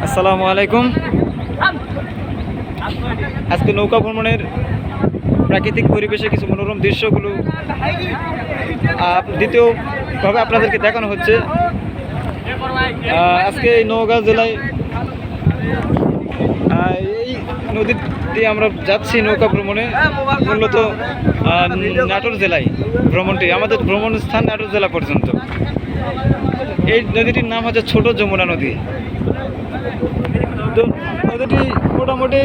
আসসালামু আলাইকুম। আজকে নৌকা ভ্রমণের প্রাকৃতিক পরিবেশে কিছু মনোরম দৃশ্যগুলো দ্বিতীয়ভাবে আপনাদেরকে দেখানো হচ্ছে। আজকে এই নওগাঁ জেলায় এই নদী দিয়ে আমরা যাচ্ছি নৌকা ভ্রমণে, মূলত নাটোর জেলায় ভ্রমণটি, আমাদের ভ্রমণ স্থান নাটোর জেলা পর্যন্ত। এই নদীটির নাম হচ্ছে ছোট যমুনা নদী। তো নদীটি মোটামুটি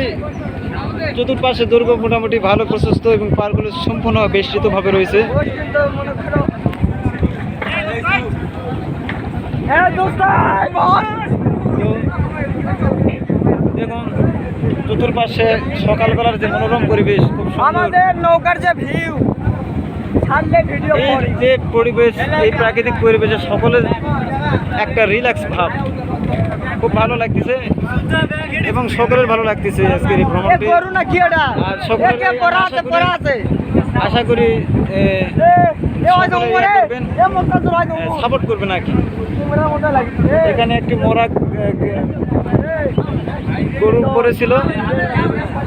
চতুর্পাশে দুর্গ মোটামুটি ভালো প্রশস্ত এবং পার্কগুলো সম্পূর্ণ বেষ্টিতভাবে রয়েছে। দেখুন চতুর্পাশে সকালবেলার যে মনোরম পরিবেশ, খুব আমাদের নৌকার যে ভিউ, এই যে পরিবেশ, এই প্রাকৃতিক পরিবেশে সকলের একটা রিল্যাক্স ভাব, খুব ভালো লাগতেছে এবং সকলের ভালো লাগতেছে আজকের এই ভ্রমণটি। আর সকলের আশা করি সাপোর্ট করবে নাকি। এখানে একটি মোরা গরু পড়েছিল,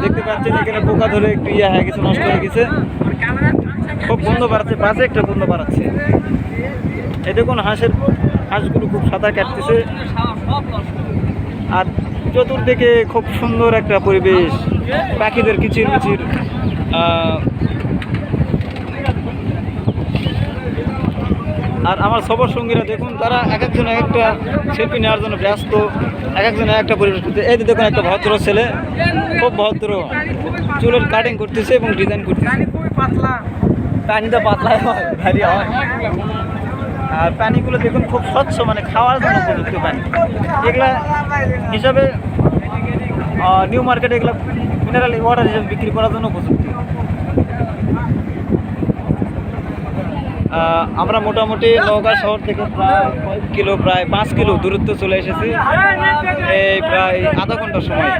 দেখতে পাচ্ছেন এখানে পোকা ধরে একটু হয়ে গেছে, নষ্ট হয়ে গেছে। খুব গন্ধ বাড়াচ্ছে, বাজে একটা গন্ধ বাড়াচ্ছে। এই দেখুন হাঁসগুলো খুব সাঁতার কাটতেছে। আর চতুর্দিকে খুব সুন্দর একটা পরিবেশ, পাখিদের কিচিরমিচির। আর আমার সবার সঙ্গীরা দেখুন, তারা এক একজন এক একটা শিল্পী নেওয়ার জন্য ব্যস্ত, এক একজন এক একটা পরিবেশ করতে। এই দেখুন একটা ভদ্র ছেলে, খুব ভদ্র, চুলের কাটিং করতেছে এবং ডিজাইন করতেছে। পানিটা পাতলা হয়, ভারী হয়। আর পানিগুলো দেখুন খুব স্বচ্ছ, মানে খাওয়ার জন্য উপযুক্ত পানি। এগুলা হিসাবে নিউ মার্কেটে এগুলো মিনারেল ওয়াটার হিসেবে বিক্রি করার জন্য উপযুক্ত। আমরা মোটামুটি নওগাঁ শহর থেকে প্রায় 5 কিলো দূরত্ব চলে এসেছি এই প্রায় আধা ঘন্টার সময়।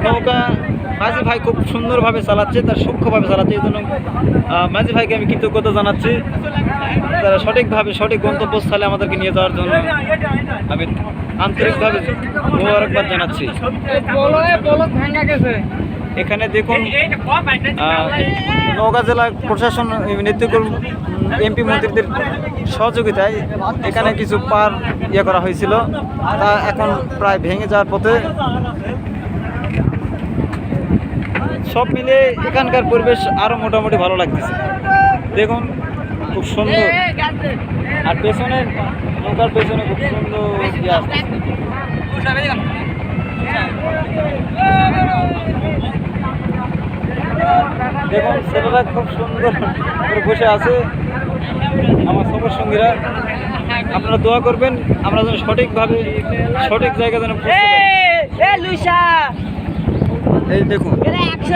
নৌকা মাঝি ভাই খুব সুন্দরভাবে চালাচ্ছে, তার সূক্ষ্মভাবে চালাচ্ছে। এই জন্য মাঝি ভাইকে আমি কৃতজ্ঞতা জানাচ্ছি। তারা সঠিকভাবে সঠিক গন্তব্যস্থলে আমাদেরকে নিয়ে যাওয়ার জন্য আমি আন্তরিকভাবে মোবারকবাদ জানাচ্ছি। এখানে দেখুন নওগাঁ জেলা প্রশাসন এমপি মন্ত্রীদের সহযোগিতায় এখানে কিছু পার করা হয়েছিল, তা এখন প্রায় ভেঙে যাওয়ার পথে। সব মিলে এখানকার পরিবেশ আরও মোটামুটি ভালো লাগতেছে। দেখুন খুব সুন্দর। আর পেছনে নৌকার পেছনে খুব সুন্দর দেখুন ছেলেরা খুব সুন্দর করে বসে আছে। আমার সবার সঙ্গীরা, আপনারা দোয়া করবেন আমরা যেন সঠিকভাবে সঠিক জায়গা যেন পৌঁছতে পারি। এই দেখুন